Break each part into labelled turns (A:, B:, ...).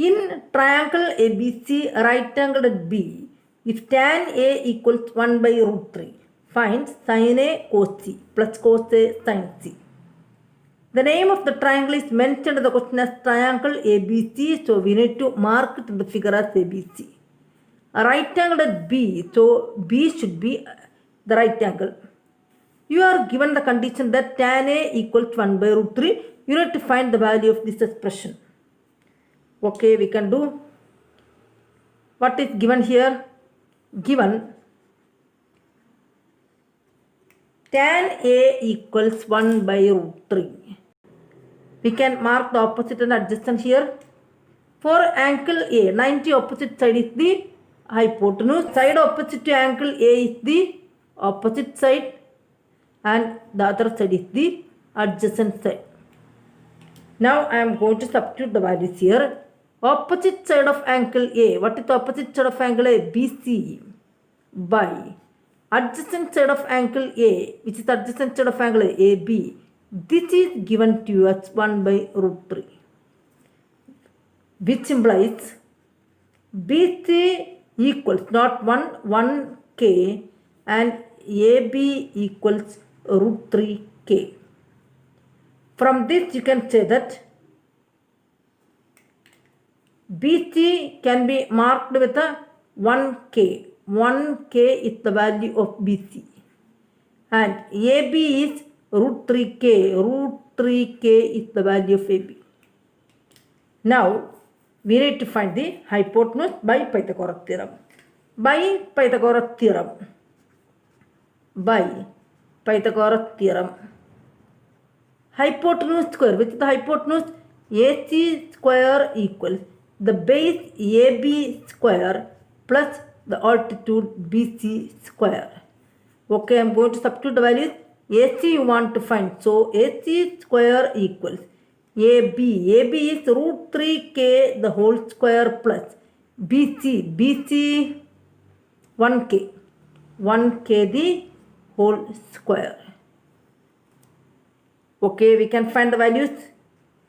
A: In triangle ABC, right angle at B, if tan A equals 1 by root 3, find sin A cos C plus cos A sin C. The name of the triangle is mentioned in the question as triangle ABC, so we need to mark it in the figure as ABC. A right angle at B, so B should be the right angle. You are given the condition that tan A equals 1 by root 3. You need to find the value of this expression. Okay, we can do. What is given here? Given tan A equals 1 by root 3. We can mark the opposite and adjacent here. For angle A, 90 opposite side is the hypotenuse. Side opposite to angle A is the opposite side and the other side is the adjacent side. Now I am going to substitute the values here. Opposite side of angle A. What is the opposite side of angle A? BC by adjacent side of angle A, which is the adjacent side of angle AB. This is given to you as 1 by root 3, which implies BC equals not 1K and AB equals root 3K. From this you can say that BC can be marked with a 1K. 1K is the value of BC and AB is root 3K. Root 3K is the value of AB. Now we need to find the hypotenuse by Pythagoras theorem. By Pythagoras theorem. By Pythagoras theorem. Hypotenuse square. Which is the hypotenuse? AC square equals the base AB square plus the altitude BC square. Okay, I am going to substitute the values. AC you want to find. So AC square equals AB. AB is root 3K the whole square plus BC. BC 1K. 1K the whole square. Okay, we can find the values.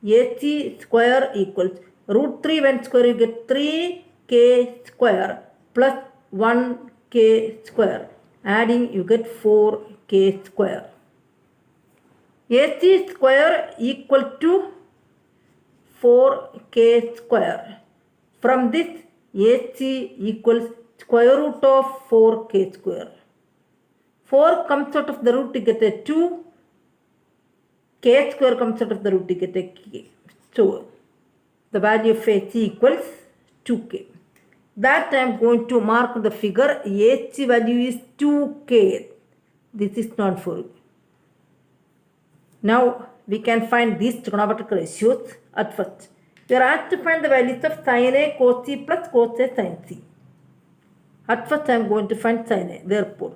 A: AC square equals root 3 when square you get 3K square plus 1K square. Adding you get 4K square. AC square equal to 4K square. From this AC equals square root of 4K square. 4 comes out of the root, you get a 2. K square comes out of the root, you get a K. So the value of AC equals 2K. That I am going to mark the figure. AC value is 2K. This is not for you. Now we can find these trigonometric ratios. At first, we are asked to find the values of sin A cos C plus cos A sin C. At first, I am going to find sin A. Therefore,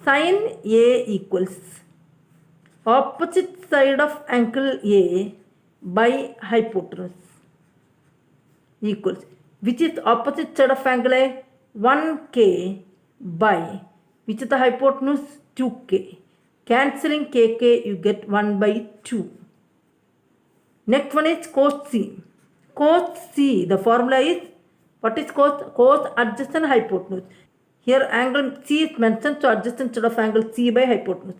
A: sin A equals opposite side of angle A by hypotenuse equals, which is opposite side of angle A, 1K by, which is the hypotenuse, 2K. Cancelling KK, you get 1 by 2. Next one is cos C. Cos C, the formula is, what is cos? Cos adjacent hypotenuse. Here angle C is mentioned, so adjacent side of angle C by hypotenuse.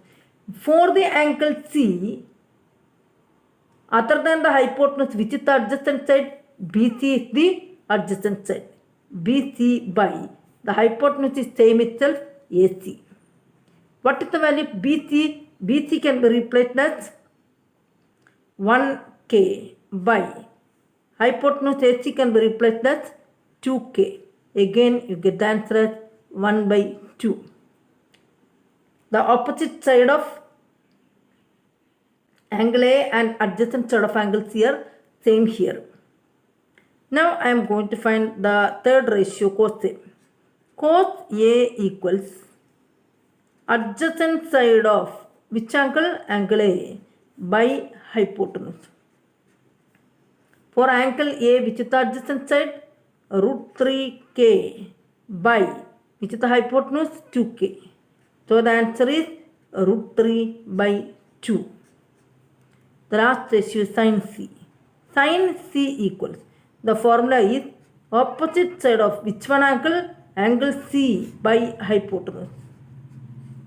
A: For the angle C, other than the hypotenuse, which is the adjacent side, BC is the adjacent side. BC by the hypotenuse is same itself, AC. What is the value of BC? BC can be replaced as 1K by hypotenuse AC can be replaced as 2K. Again, you get the answer as 1 by 2. The opposite side of angle A and adjacent side of angle C are same here. Now I am going to find the third ratio, cos A. Cos A equals adjacent side of which angle? Angle A by hypotenuse. For angle A, which is the adjacent side? Root 3K by, which is the hypotenuse? 2K. So the answer is root 3 by 2. The last ratio is sin C. Sin C equals The formula is opposite side of which one angle? Angle C by hypotenuse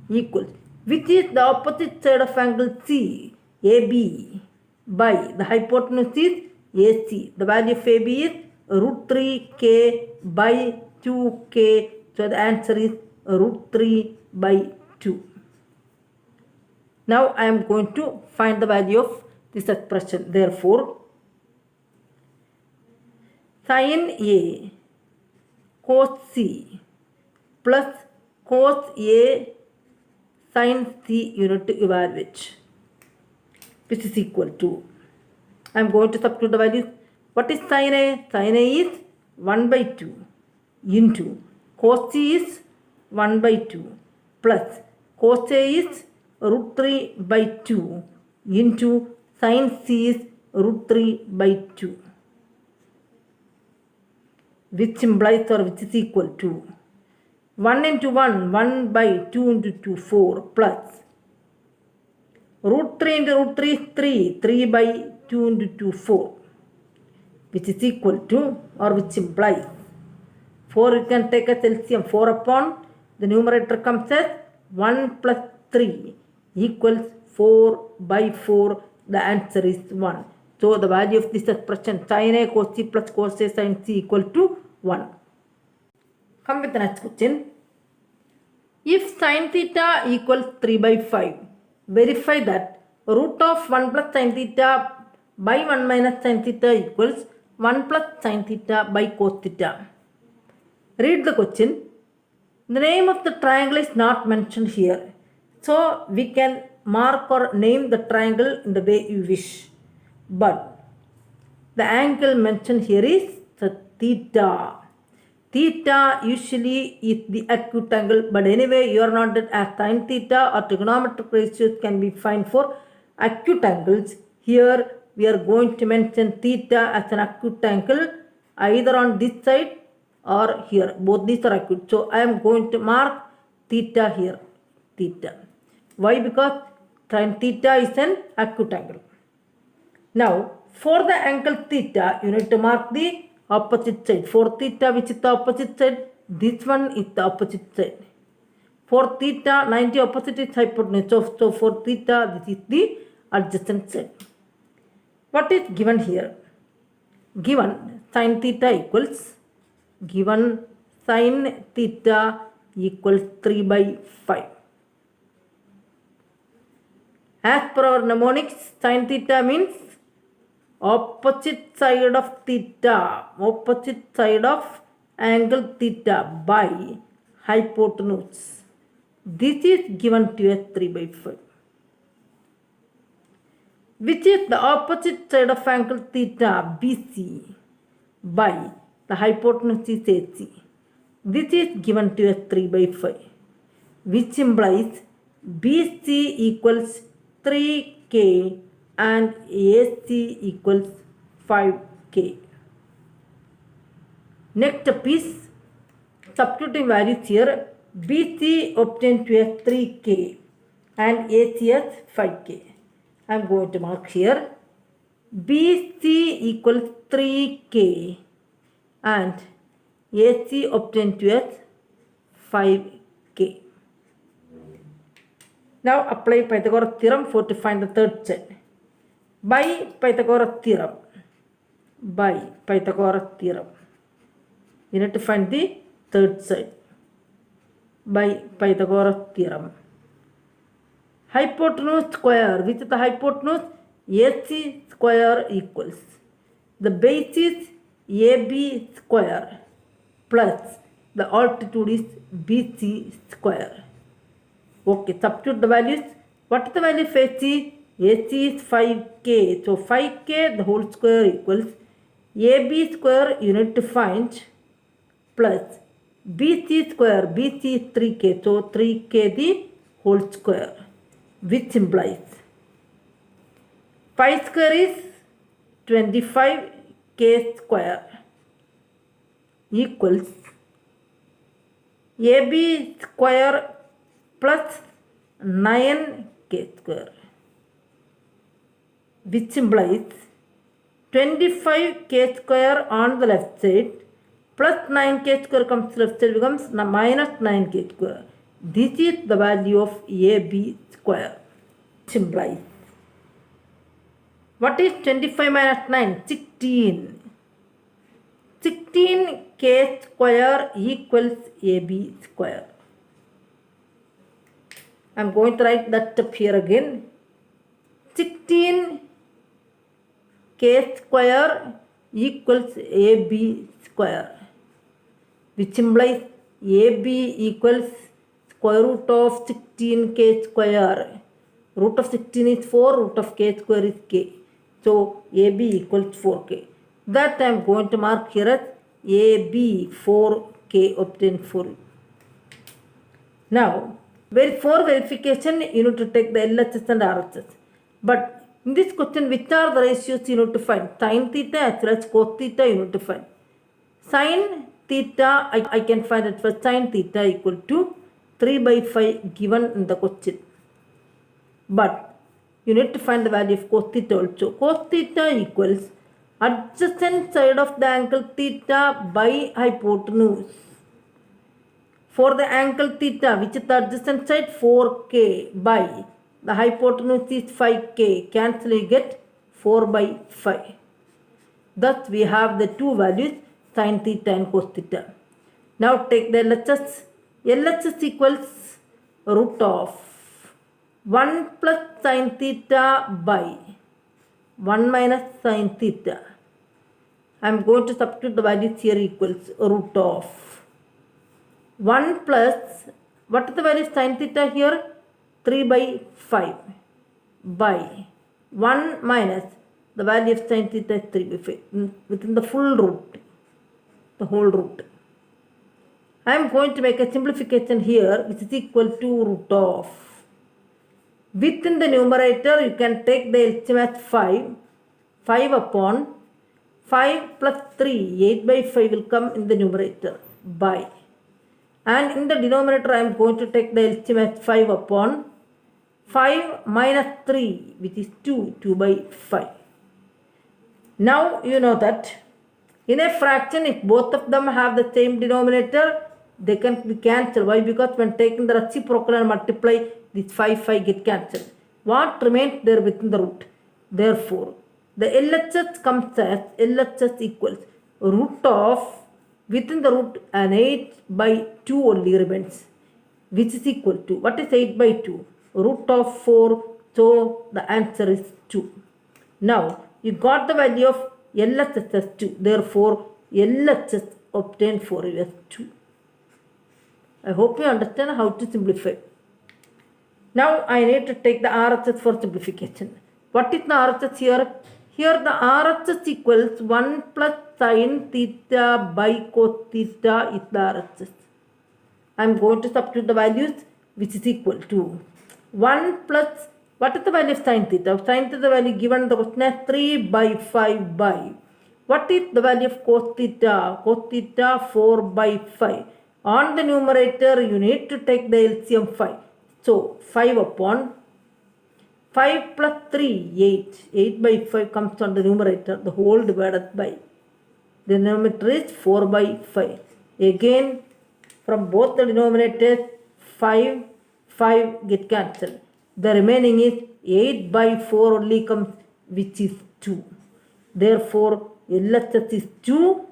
A: equals. Which is the opposite side of angle C? AB by the hypotenuse is AC. The value of AB is root 3k by 2k. So the answer is root 3 by 2. Now I am going to find the value of this expression. Therefore, sin A cos C plus cos A sin C you need to evaluate, which is equal to, I am going to substitute the values. What is sin A? Sin A is 1 by 2 into cos C is 1 by 2 plus cos A is root 3 by 2 into sin C is root 3 by 2, which implies or which is equal to 1 into 1, 1 by 2 into 2, 4 plus root 3 into root 3 is 3, 3 by 2 into 2, 4, which is equal to or which implies 4 you can take as LCM, 4 upon the numerator comes as 1 plus 3 equals 4 by 4. The answer is 1. So the value of this expression sin A cos C plus cos A sin C equal to 1. Come with the next question. If sin theta equals 3 by 5, verify that root of 1 plus sin theta by 1 minus sin theta equals 1 plus sin theta by cos theta. Read the question. The name of the triangle is not mentioned here. So we can mark or name the triangle in the way you wish. But the angle mentioned here is the theta. Theta usually is the acute angle, but anyway you are not that as sin theta or trigonometric ratios can be found for acute angles. Here we are going to mention theta as an acute angle either on this side or here. Both these are acute. So I am going to mark theta here. Theta. Why? Because sin theta is an acute angle. Now for the angle theta you need to mark the opposite side. For theta, which is the opposite side? This one is the opposite side. For theta, 90 opposite is hypotenuse. So for theta, this is the adjacent side. What is given here? Given sin theta equals, given sin theta equals 3 by 5. As per our mnemonics, sin theta means opposite side of theta, opposite side of angle theta by hypotenuse. This is given to us 3 by 5. Which is the opposite side of angle theta BC by the hypotenuse is AC. This is given to us 3 by 5, which implies BC equals 3K and AC equals 5K. Next up is substituting values here. BC obtained to as 3K and AC as 5K. I am going to mark here. BC equals 3K and AC obtained to as 5K. Now apply Pythagoras theorem for to find the third side. By Pythagoras theorem, you need to find the third side. By Pythagoras theorem, hypotenuse square, which is the hypotenuse? AC square equals the base is AB square plus the altitude is BC square. Okay, substitute the values. What is the value of AC? AC is 5K. So 5K the whole square equals AB square you need to find plus BC square. BC is 3K. So 3K the whole square, which implies 5 square is 25K square equals AB square plus 9K square, which implies 25k square on the left side plus 9k square comes left side becomes minus 9k square. This is the value of AB square. Implies. What is 25 minus 9? 16. 16k square equals AB square. I am going to write that up here again. 16k square equals AB square, which implies AB equals square root of 16k square. Root of 16 is 4, root of k square is k. So AB equals 4k. That I am going to mark here as AB 4k obtained for you. Now, for verification, you need to take the LHS and RHS. But in this question, which are the ratios you need to find? Sin theta as well as cos theta you need to find. Sin theta, I can find it for sin theta equal to 3 by 5 given in the question. But you need to find the value of cos theta also. Cos theta equals adjacent side of the angle theta by hypotenuse. For the angle theta, which is the adjacent side, 4k by the hypotenuse is 5k. Cancel, you get 4 by 5. Thus, we have the two values, sin theta and cos theta. Now, take the LHS. LHS equals root of 1 plus sin theta by 1 minus sin theta. I am going to substitute the values here equals root of 1 plus, what is the value of sin theta here? 3 by 5 by 1 minus the value of sin theta is 3 by 5 within the full root, the whole root. I am going to make a simplification here which is equal to root of. Within the numerator you can take the LCM as 5 upon 5 plus 3, 8 by 5 will come in the numerator by. And in the denominator I am going to take the LCM as 5 upon 5 minus 3 which is 2 by 5. Now you know that in a fraction if both of them have the same denominator they can be cancelled. Why? Because when taking the reciprocal and multiply this 5 get cancelled. What remains there within the root? Therefore the LHS comes as LHS equals root of within the root and 8 by 2 only remains, which is equal to, what is 8 by 2? Root of 4, so the answer is 2. Now, you got the value of LHS as 2, therefore LHS obtained for you as 2. I hope you understand how to simplify. Now, I need to take the RHS for simplification. What is the RHS here? Here the RHS equals 1 plus sin theta by cos theta is the RHS. I am going to substitute the values which is equal to 1 plus, what is the value of sin theta? Sin theta value given in the question as 3 by 5 by. What is the value of cos theta? Cos theta 4 by 5. On the numerator you need to take the LCM 5. So 5 upon 5 plus 3, 8. 8 by 5 comes on the numerator, the whole divided by. The denominator is 4 by 5. Again, from both the denominators, 5 get cancelled. The remaining is 8 by 4 only comes, which is 2. Therefore, LHS is 2,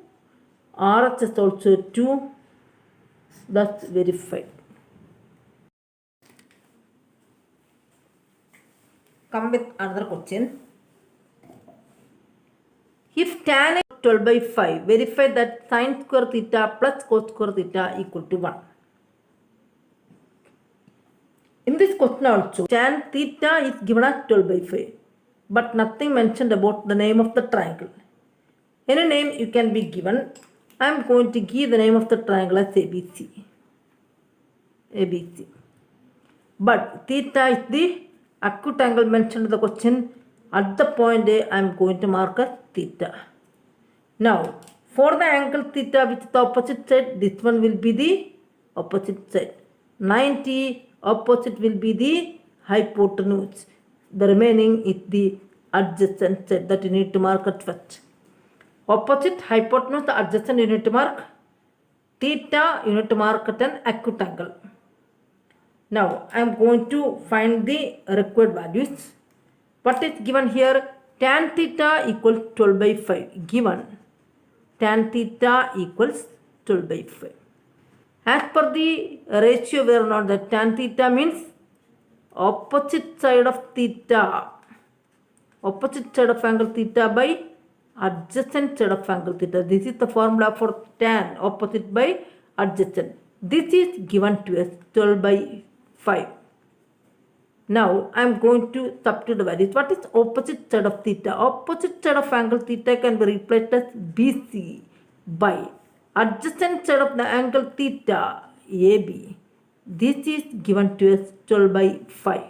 A: RHS also 2. That's verified. Come with another question. If tan is 12 by 5, verify that sin square theta plus cos square theta equal to 1. In this question also, tan theta is given as 12 by 5, but nothing mentioned about the name of the triangle. Any name you can be given. I am going to give the name of the triangle as ABC. ABC. But theta is the acute angle mentioned in the question. At the point A, I am going to mark as theta. Now, for the angle theta which is the opposite side, this one will be the opposite side. 90 opposite will be the hypotenuse. The remaining is the adjacent side that you need to mark at first. Opposite hypotenuse, the adjacent you need to mark. Theta you need to mark at an acute angle. Now I am going to find the required values. What is given here? Tan theta equals 12 by 5. Given tan theta equals 12 by 5. As per the ratio we are not that tan theta means opposite side of theta. Opposite side of angle theta by adjacent side of angle theta. This is the formula for tan, opposite by adjacent. This is given to us 12 by 5. Now I am going to substitute the values. What is opposite side of theta? Opposite side of angle theta can be replaced as BC by adjacent side of the angle theta AB. This is given to us 12 by 5,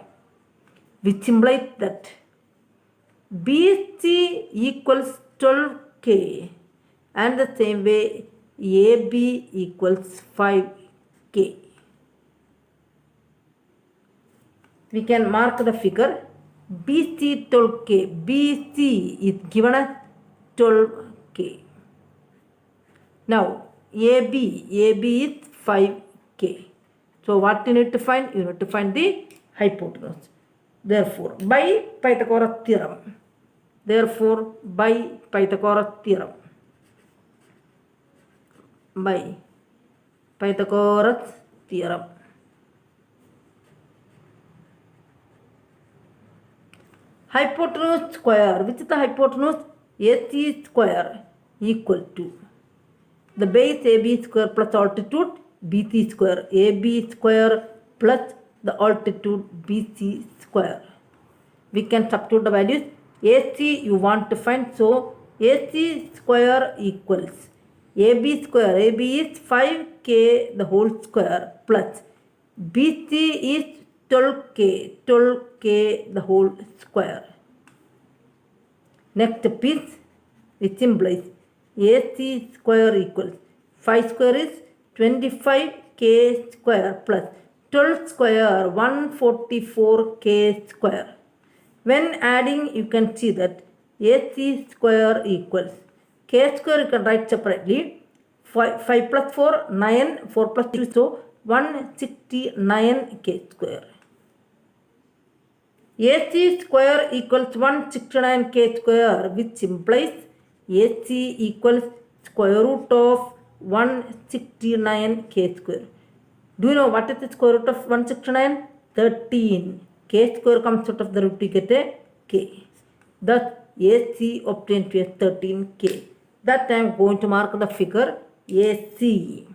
A: which implies that BC equals 12K and the same way AB equals 5K. We can mark the figure BC 12K. BC is given as 12K. Now AB is 5K. So what you need to find? You need to find the hypotenuse. Therefore, by Pythagoras theorem. Hypotenuse square, which is the hypotenuse? AC square equal to the base AB square plus altitude BC square. AB square plus the altitude BC square. We can substitute the values. AC you want to find, so AC square equals AB square. AB is 5K the whole square plus BC is 12K the whole square. Next piece, which implies AC square equals 5 square is 25K square plus 12 square 144K square. When adding, you can see that AC square equals K square you can write separately. 5 plus 4, 9, 4 plus 2, so 169K square. AC square equals 169K square, which implies AC equals square root of 169K square. Do you know what is the square root of 169? 13. K square comes out of the root, you get a K. Thus AC obtained to us 13K. That I am going to mark the figure AC.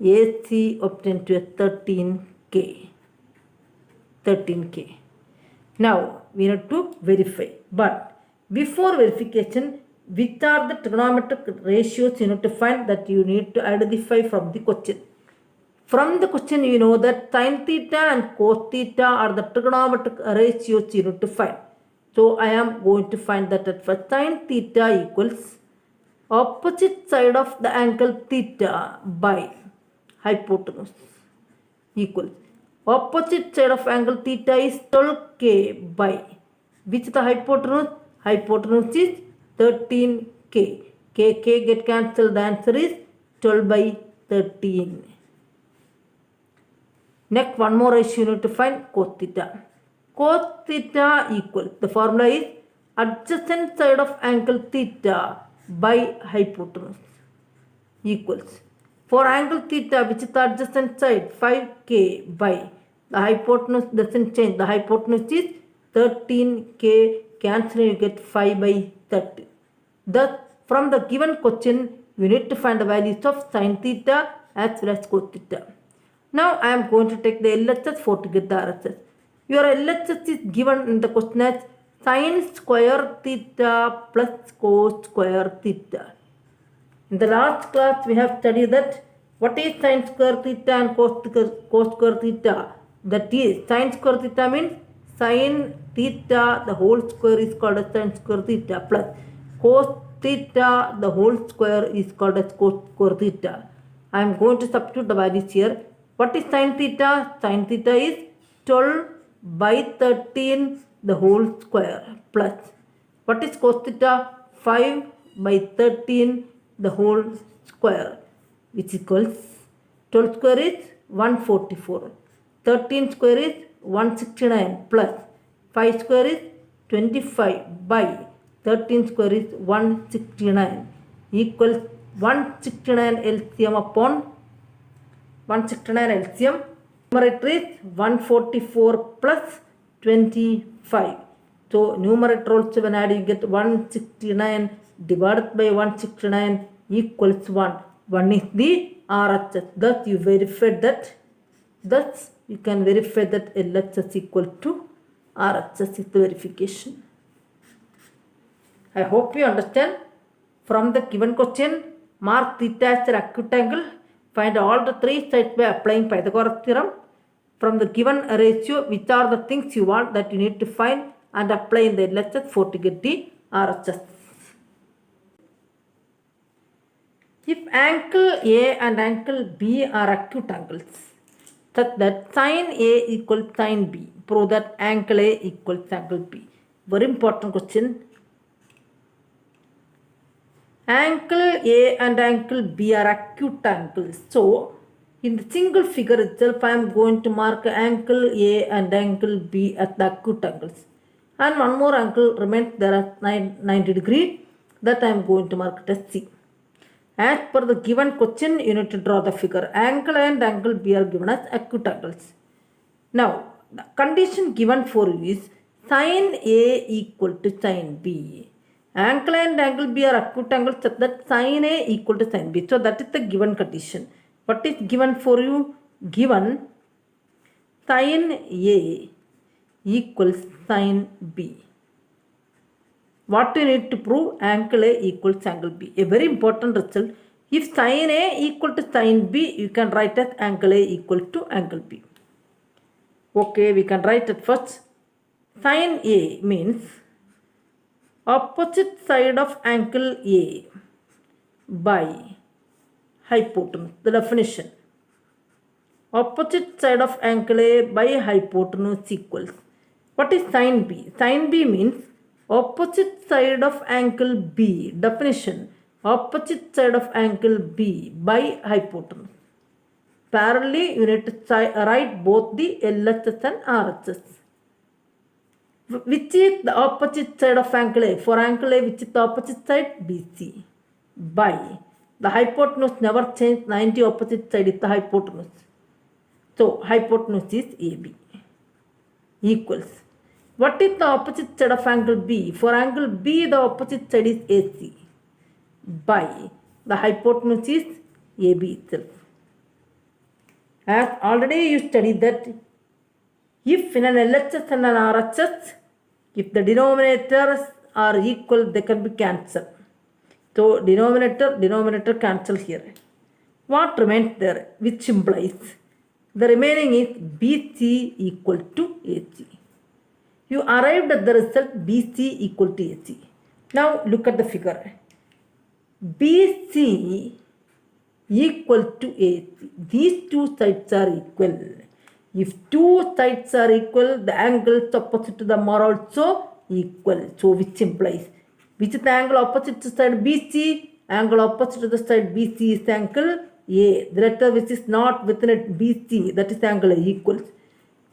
A: AC obtained to us 13K. Now we need to verify. But before verification, which are the trigonometric ratios you need to find that you need to identify from the question. From the question you know that sin theta and cos theta are the trigonometric ratios you need to find. So I am going to find that at first sin theta equals opposite side of the angle theta by hypotenuse equals opposite side of angle theta is 12K by which the hypotenuse? Hypotenuse is 13K. K get cancelled. The answer is 12 by 13. Next, one more ratio you need to find cos theta. Cos theta equals, the formula is adjacent side of angle theta by hypotenuse equals. For angle theta, which is the adjacent side, 5K by the hypotenuse doesn't change. The hypotenuse is 13K. Cancel, you get 5 by 30. Thus, from the given question, you need to find the values of sin theta as well as cos theta. Now, I am going to take the LHS for to get the RHS. Your LHS is given in the question as sin square theta plus cos square theta. In the last class, we have studied that what is sin square theta and cos square theta. That is, sin square theta means sin theta, the whole square is called as sin square theta, plus cos theta, the whole square is called as cos square theta. I am going to substitute the values here. What is sin theta? Sin theta is 12 by 13, the whole square, plus What is cos theta? 5 by 13 the whole square, which equals 12 square is 144. 13 square is 169 plus 5 square is 25 by 13 square is 169 equals 169 LCM upon 169 LCM. Numerator is 144 plus 25. So numerator also when add you get 169 divided by 169 equals 1. 1 is the RHS. Thus you verified that. Thus you can verify that LHS equal to RHS is the verification. I hope you understand. From the given question, mark theta as an acute angle. Find all the three sides by applying Pythagoras theorem. From the given ratio, which are the things you want that you need to find and apply in the LHS for to get the RHS. If angle A and angle B are acute angles, such that sin A equals sin B, prove that angle A equals angle B. Very important question. Angle A and angle B are acute angles. So, in the single figure itself, I am going to mark angle A and angle B at the acute angles. And one more angle remains there at 90 degree, that I am going to mark it as C. As per the given question, you need to draw the figure. Angle A and angle B are given as acute angles. Now, the condition given for you is sin A equal to sin B. Angle A and angle B are acute angles such that sin A equal to sin B. So, that is the given condition. What is given for you? Given sin A equals sin B. What you need to prove? Angle A equals angle B. A very important result. If sin A equal to sin B, you can write as angle A equal to angle B. Okay, we can write it first. Sin A means opposite side of angle A by hypotenuse. The definition. Opposite side of angle A by hypotenuse equals. What is sin B? Sin B means opposite side of angle B. Definition. Opposite side of angle B by hypotenuse. Parallelly, you need to write both the LHS and RHS. Which is the opposite side of angle A? For angle A, which is the opposite side? BC. By the hypotenuse never changed. 90 opposite side is the hypotenuse. So hypotenuse is AB. Equals. What is the opposite side of angle B? For angle B, the opposite side is AC. By the hypotenuse is AB itself. As already you studied that if in an LHS and an RHS, if the denominators are equal, they can be cancelled. So denominator cancel here. What remains there? Which implies the remaining is BC equal to AC. You arrived at the result BC equal to AC. Now look at the figure. BC equal to AC. These two sides are equal. If two sides are equal, the angles opposite to them are also equal. So which implies, which is the angle opposite to side BC? Angle opposite to the side BC is angle A. The letter which is not within it BC, that is angle A equals.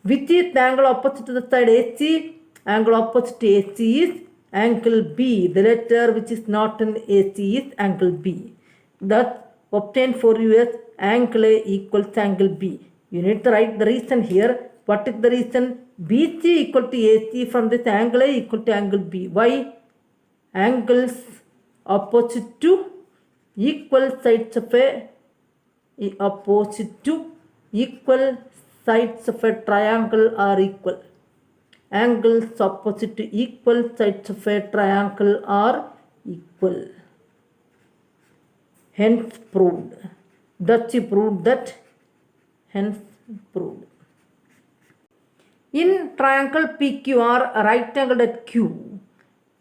A: Which is the angle opposite to the side AC? Angle opposite to AC is angle B. The letter which is not in AC is angle B. Thus, obtain for you as angle A equals angle B. You need to write the reason here. What is the reason? BC equal to AC, from this angle A equal to angle B. Why? Angles opposite to equal sides of a triangle are equal. Angles opposite to equal sides of a triangle are equal. Hence proved. Thus you proved that. Hence proved. In triangle PQR, right angle at Q,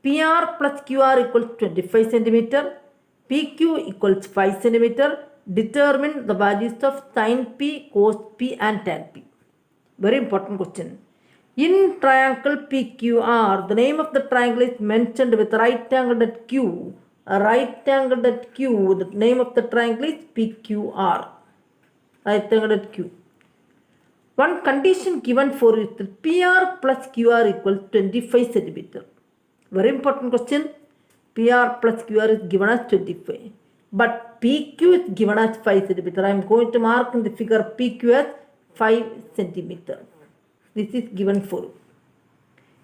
A: PR plus QR equals 25 cm, PQ equals 5 cm. Determine the values of sin P, cos P and tan P. Very important question. In triangle PQR, the name of the triangle is mentioned with right angle at Q. A right angle at Q, the name of the triangle is PQR. Right angle at Q. One condition given for it, PR plus QR equals 25 centimeter. Very important question. PR plus QR is given as 25. But PQ is given as 5 centimeter. I am going to mark in the figure PQ as 5 centimeter. This is given for you.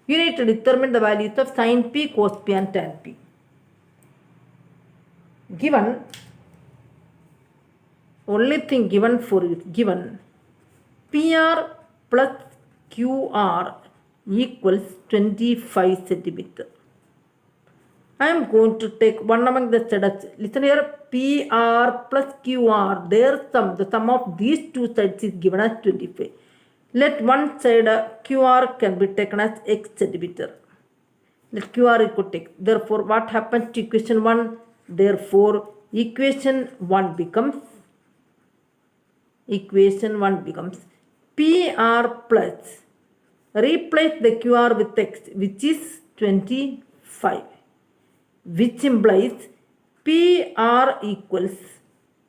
A: You need to determine the values of sin P, cos P and tan P. Given, only thing given for you, given PR plus QR equals 25 centimeter. I am going to take one among the sides. Listen here, PR plus QR, their sum, the sum of these two sides is given as 25. Let one side QR can be taken as x centimeter. Let QR equal to x. Therefore, what happens to equation 1? Therefore, equation 1 becomes PR plus, replace the QR with x, which is 25, which implies PR equals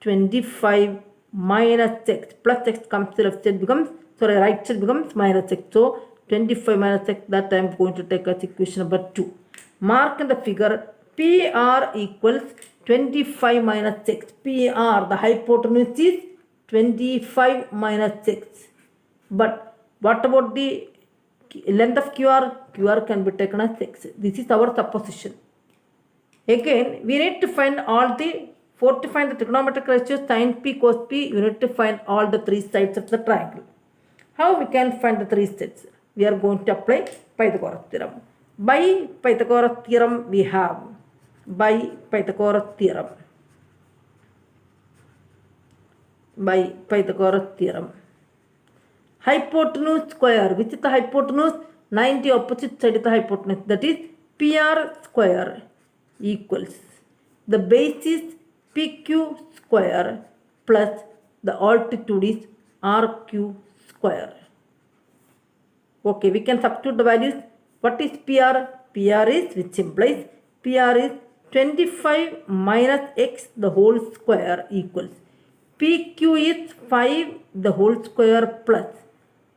A: 25 minus x, plus x comes to left side becomes, right side becomes minus x. So 25 minus x, that I am going to take as equation number 2. Mark in the figure PR equals 25 minus x. PR, the hypotenuse is 25 minus x. But what about the length of QR? QR can be taken as x. This is our supposition. Again, we need to find all the, for to find the trigonometric ratios sin P, cos P, you need to find all the three sides of the triangle. How we can find the three sides? We are going to apply Pythagoras theorem. By Pythagoras theorem, we have, by Pythagoras theorem, hypotenuse square, which is the hypotenuse? 90 opposite side of the hypotenuse, that is PR square equals, the base is PQ square plus the altitude is RQ square. Okay, we can substitute the values. What is PR? PR is, which implies PR is 25 minus x the whole square equals PQ is 5 the whole square plus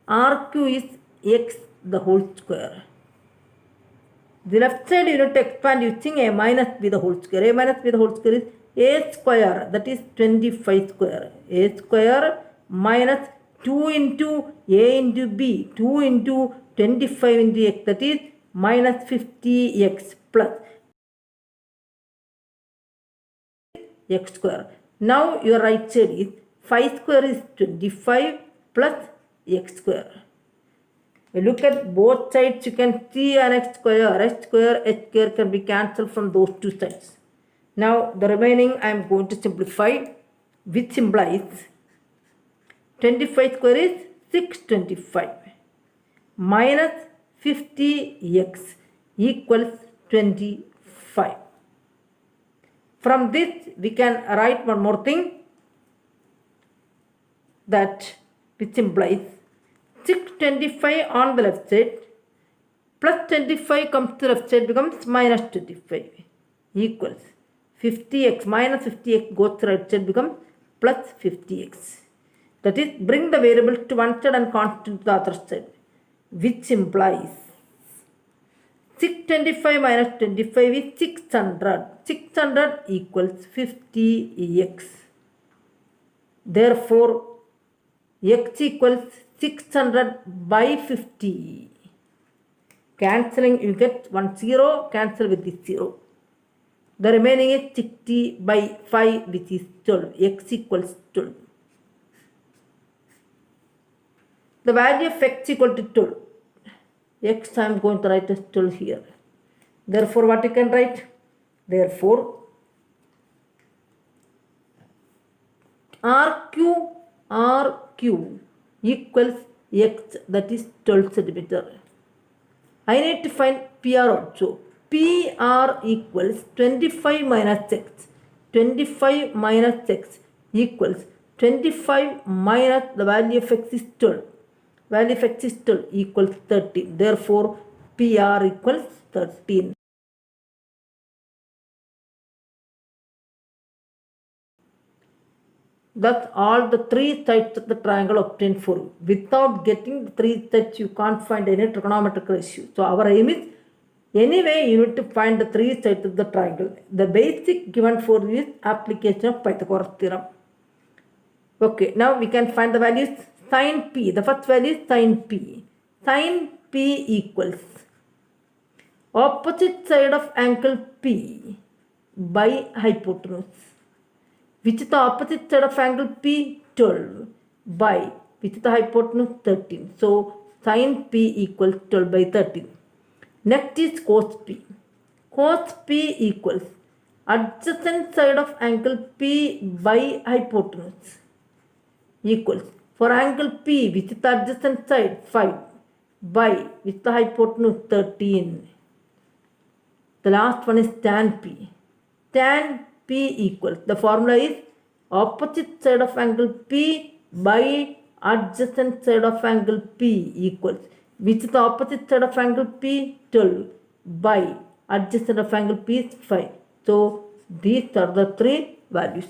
A: RQ is x the whole square. The left side you need to expand using a minus b the whole square. A minus b the whole square is a square, that is 25 square. A square minus 2 into a into b, 2 into 25 into x, that is minus 50x plus x square. Now your right side is 5 square is 25 plus x square. You look at both sides, you can see an x square can be cancelled from those two sides. Now the remaining I am going to simplify, which implies 25 square is 625 minus 50x equals 25. From this we can write one more thing, that which implies 625 on the left side plus 25 comes to the left side becomes minus 25 equals 50x, minus 50x goes to right side becomes plus 50x. That is, bring the variable to one side and constant to the other side, which implies 625 minus 25 is 600. 600 equals 50x. Therefore, x equals 600 by 50. Cancelling, you get 1 0, cancel with this 0. The remaining is 60 by 5, which is 12. X equals 12. The value of x equal to 12. X I am going to write as 12 here. Therefore, what you can write? Therefore, RQ equals x, that is 12 centimeter. I need to find PR also. PR equals 25 minus x. 25 minus x equals 25 minus the value of x is 12. value of x is 12 equals 13. Therefore, PR equals 13. Thus, all the three sides of the triangle obtained for you. Without getting the three sides, you can't find any trigonometric ratio. So, our aim is, anyway, you need to find the three sides of the triangle. The basic given for you is application of Pythagoras theorem. Okay, now we can find the values. Sin P, the first value is sin P. Sin P equals opposite side of angle P by hypotenuse, which is the opposite side of angle P, 12, by which is the hypotenuse, 13. So, sin P equals 12 by 13. Next is cos P. Cos P equals adjacent side of angle P by hypotenuse equals, for angle P which is the adjacent side, 5, by with the hypotenuse, 13. The last one is tan P. Tan P equals, the formula is opposite side of angle P by adjacent side of angle P equals, which is the opposite side of angle P, 12, by adjacent of angle P is 5. So, these are the three values.